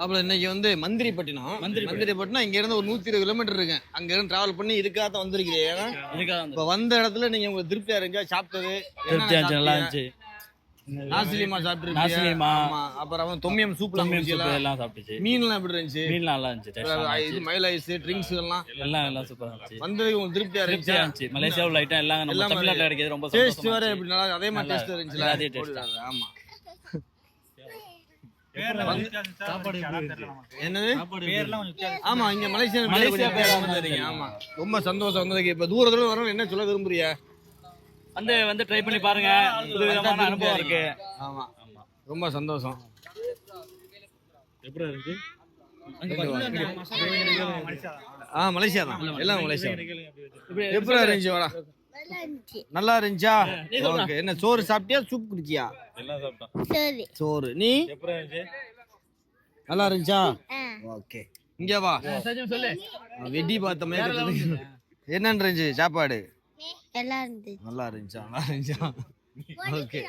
அப்புறம் இன்னைக்கு வந்து மந்திரிப்பட்டினம் இங்க இருந்து ஒரு 120 கிலோமீட்டர் இருக்கு. அங்க இருந்து டிராவல் பண்ணி இதுக்காக தான் வந்திருக்கீங்க. ஏன்னா இப்ப வந்த இடத்துல நீங்க உங்களுக்கு திருப்தியா இருந்துச்சா? சாப்பிட்டது நல்லா இருந்துச்சு. நாசிலிமா சாப்பிட்டுருக்கீங்க. அப்புறம் தொம்மியம் சூப்ல எல்லாம் சாப்பிட்டுச்சு. மீன்லாம் எப்படி இருந்துச்சு? மீன் நல்லா இருந்துச்சு. இது மயில் ஐஸ் ட்ரிங்க்ஸ் எல்லாம் சூப்பரா இருந்துச்சு. வந்ததுக்கு உங்களுக்கு திருப்தியா இருந்துச்சு. மலேசியாவுல ஐட்டம் எல்லாம் நம்ம தமிழ்நாட்டுல கிடைக்கிறது ரொம்ப டேஸ்ட் வேற எப்படி நல்லா அதே மாதிரி டேஸ்ட் இருந்துச்சுல. ஆமா. என்னது? ஆமா, இங்க மலேசியா பேர் வந்துருக்கீங்க. ஆமா, ரொம்ப சந்தோஷம் வந்ததுக்கு. இப்ப தூரத்துல வரணும், என்ன சொல்ல விரும்புறிய? வந்து ட்ரை பண்ணி பாருங்க, புதுவிதமான அனுபவம் இருக்கு. ஆமா, ரொம்ப சந்தோஷம். எப்படி இருக்கு? மலேசியா தான், எல்லாம் மலேசியா. எப்படி இருந்துச்சு? வாடா, நல்லா இருந்துச்சா? ஓகே. என்ன சோறு சாப்பிட்டியா, சூப் குடிச்சியா? எல்லாம் சாப்பிட்டோம். சோறு. நீ எப்படி இருந்துச்சு? நல்லா இருந்துச்சா? ஓகே. இங்க வா, வெடி பார்த்த மாதிரி. என்ன இருந்துச்சு சாப்பாடு? நல்லா இருந்துச்சு. நல்லா இருந்துச்சா? ஓகே.